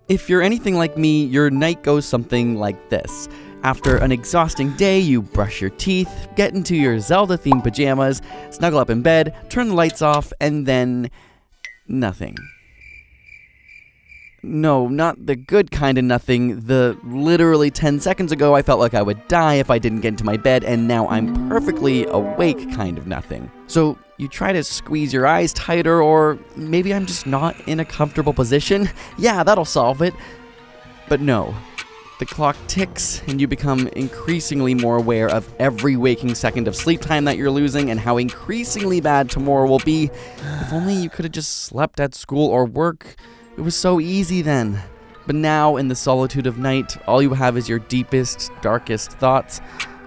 If you're anything like me, your night goes something like this. After an exhausting day, you brush your teeth, get into your Zelda-themed pajamas, snuggle up in bed, turn the lights off, and then nothing. No, not the good kind of nothing. The literally 10 seconds ago I felt like I would die if I didn't get into my bed, and now I'm perfectly awake kind of nothing. So you try to squeeze your eyes tighter, or maybe I'm just not in a comfortable position. Yeah, that'll solve it. But no. The clock ticks, and you become increasingly more aware of every waking second of sleep time that you're losing, and how increasingly bad tomorrow will be. If only you could have just slept at school or work. It was so easy then. But now, in the solitude of night, all you have is your deepest, darkest thoughts,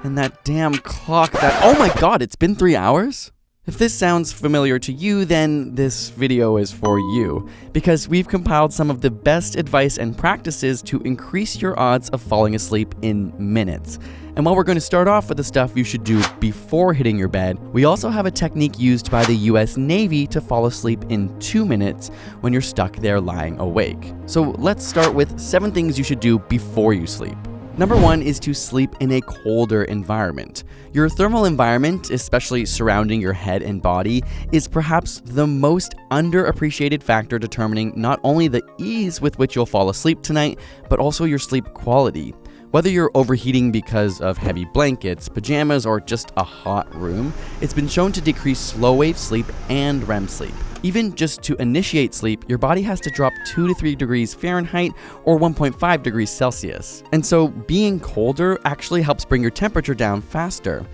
and that damn clock that— oh my god, it's been 3 hours? If this sounds familiar to you, then this video is for you, because we've compiled some of the best advice and practices to increase your odds of falling asleep in minutes. And while we're going to start off with the stuff you should do before hitting your bed, we also have a technique used by the US Navy to fall asleep in 2 minutes when you're stuck there lying awake. So let's start with 7 things you should do before you sleep. Number 1 is to sleep in a colder environment. Your thermal environment, especially surrounding your head and body, is perhaps the most underappreciated factor determining not only the ease with which you'll fall asleep tonight, but also your sleep quality. Whether you're overheating because of heavy blankets, pajamas, or just a hot room, it's been shown to decrease slow-wave sleep and REM sleep. Even just to initiate sleep, your body has to drop 2 to 3 degrees Fahrenheit or 1.5 degrees Celsius. And so being colder actually helps bring your temperature down faster.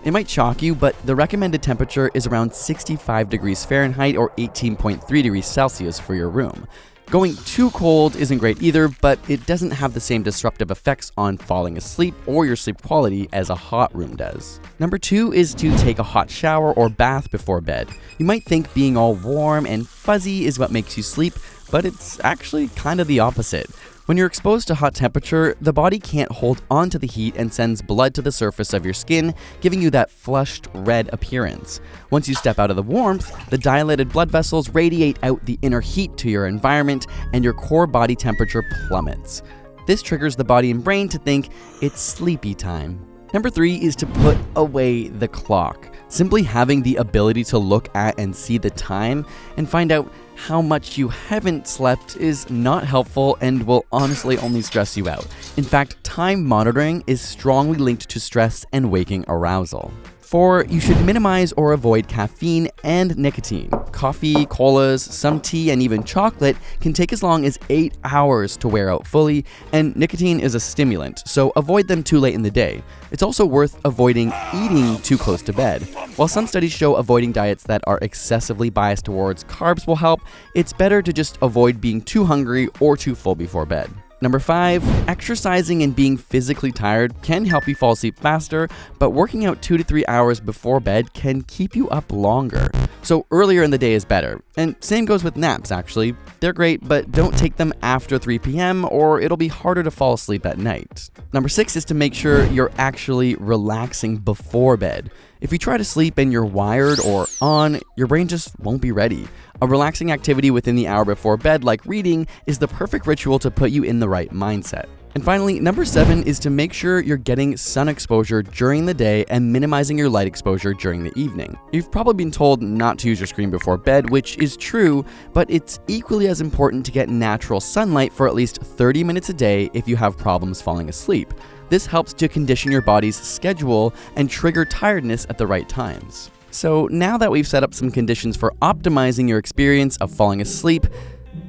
It might shock you, but the recommended temperature is around 65 degrees Fahrenheit or 18.3 degrees Celsius for your room. Going too cold isn't great either, but it doesn't have the same disruptive effects on falling asleep or your sleep quality as a hot room does. Number 2 is to take a hot shower or bath before bed. You might think being all warm and fuzzy is what makes you sleep, but it's actually kind of the opposite. When you're exposed to hot temperature, the body can't hold on to the heat and sends blood to the surface of your skin, giving you that flushed red appearance. Once you step out of the warmth, the dilated blood vessels radiate out the inner heat to your environment, and your core body temperature plummets. This triggers the body and brain to think it's sleepy time. Number 3 is to put away the clock. Simply having the ability to look at and see the time and find out how much you haven't slept is not helpful and will honestly only stress you out. In fact, time monitoring is strongly linked to stress and waking arousal. 4, you should minimize or avoid caffeine and nicotine. Coffee, colas, some tea, and even chocolate can take as long as 8 hours to wear out fully, and nicotine is a stimulant, so avoid them too late in the day. It's also worth avoiding eating too close to bed. While some studies show avoiding diets that are excessively biased towards carbs will help, it's better to just avoid being too hungry or too full before bed. Number 5, exercising and being physically tired can help you fall asleep faster, but working out 2 to 3 hours before bed can keep you up longer. So earlier in the day is better. And same goes with naps, actually. They're great, but don't take them after 3 p.m. or it'll be harder to fall asleep at night. Number 6 is to make sure you're actually relaxing before bed. If you try to sleep and you're wired or on, your brain just won't be ready. A relaxing activity within the hour before bed, like reading, is the perfect ritual to put you in the right mindset. And finally, number 7 is to make sure you're getting sun exposure during the day and minimizing your light exposure during the evening. You've probably been told not to use your screen before bed, which is true, but it's equally as important to get natural sunlight for at least 30 minutes a day if you have problems falling asleep. This helps to condition your body's schedule and trigger tiredness at the right times. So now that we've set up some conditions for optimizing your experience of falling asleep,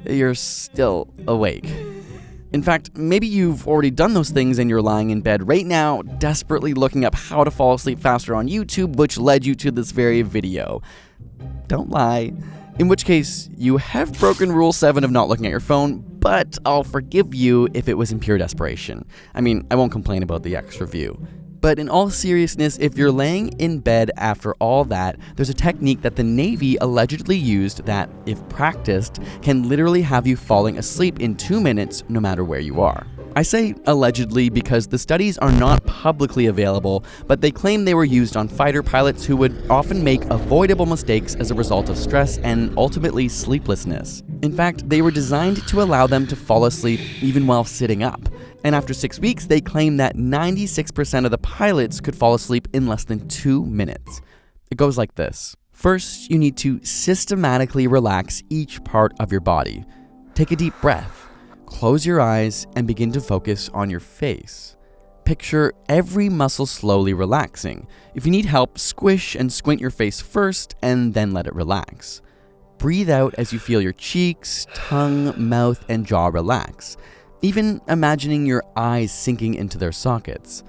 you're still awake. In fact, maybe you've already done those things and you're lying in bed right now, desperately looking up how to fall asleep faster on YouTube, which led you to this very video. Don't lie. In which case, you have broken Rule 7 of not looking at your phone, but I'll forgive you if it was in pure desperation. I mean, I won't complain about the extra view. But in all seriousness, if you're laying in bed after all that, there's a technique that the Navy allegedly used that, if practiced, can literally have you falling asleep in 2 minutes no matter where you are. I say allegedly because the studies are not publicly available, but they claim they were used on fighter pilots who would often make avoidable mistakes as a result of stress and ultimately sleeplessness. In fact, they were designed to allow them to fall asleep even while sitting up. And after 6 weeks, they claim that 96% of the pilots could fall asleep in less than 2 minutes. It goes like this. First, you need to systematically relax each part of your body. Take a deep breath. Close your eyes and begin to focus on your face. Picture every muscle slowly relaxing. If you need help, squish and squint your face first and then let it relax. Breathe out as you feel your cheeks, tongue, mouth, and jaw relax, even imagining your eyes sinking into their sockets.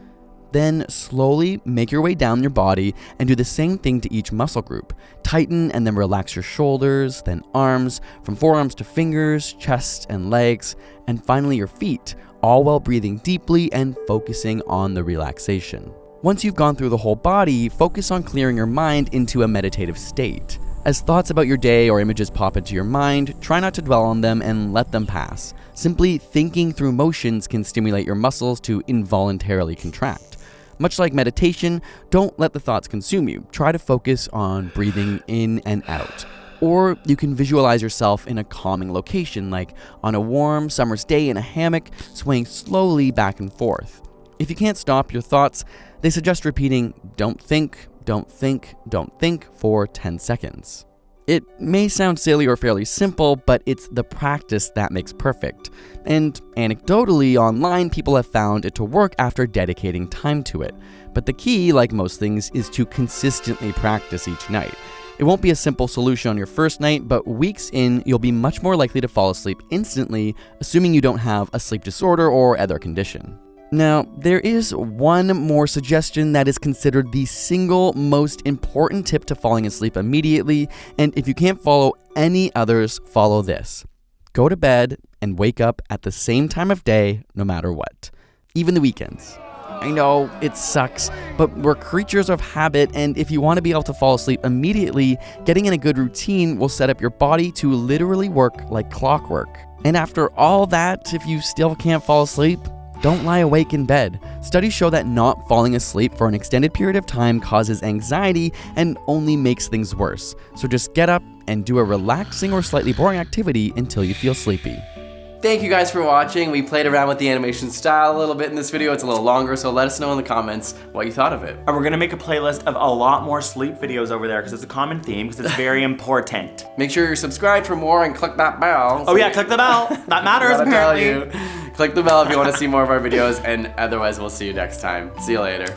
Then slowly make your way down your body and do the same thing to each muscle group. Tighten and then relax your shoulders, then arms, from forearms to fingers, chest and legs, and finally your feet, all while breathing deeply and focusing on the relaxation. Once you've gone through the whole body, focus on clearing your mind into a meditative state. As thoughts about your day or images pop into your mind, try not to dwell on them and let them pass. Simply thinking through motions can stimulate your muscles to involuntarily contract. Much like meditation, don't let the thoughts consume you. Try to focus on breathing in and out. Or you can visualize yourself in a calming location, like on a warm summer's day in a hammock, swaying slowly back and forth. If you can't stop your thoughts, they suggest repeating, "Don't think, don't think, don't think" for 10 seconds. It may sound silly or fairly simple, but it's the practice that makes perfect. And anecdotally, online, people have found it to work after dedicating time to it. But the key, like most things, is to consistently practice each night. It won't be a simple solution on your first night, but weeks in, you'll be much more likely to fall asleep instantly, assuming you don't have a sleep disorder or other condition. Now, there is one more suggestion that is considered the single most important tip to falling asleep immediately, and if you can't follow any others, follow this. Go to bed and wake up at the same time of day, no matter what. Even the weekends. I know, it sucks, but we're creatures of habit, and if you want to be able to fall asleep immediately, getting in a good routine will set up your body to literally work like clockwork. And after all that, if you still can't fall asleep, don't lie awake in bed. Studies show that not falling asleep for an extended period of time causes anxiety and only makes things worse. So just get up and do a relaxing or slightly boring activity until you feel sleepy. Thank you guys for watching. We played around with the animation style a little bit in this video. It's a little longer, so let us know in the comments what you thought of it. And we're gonna make a playlist of a lot more sleep videos over there because it's a common theme, because it's very important. Make sure you're subscribed for more and click that bell. Oh yeah, click the bell. That matters apparently. Click the bell if you want to see more of our videos, and otherwise we'll see you next time. See you later.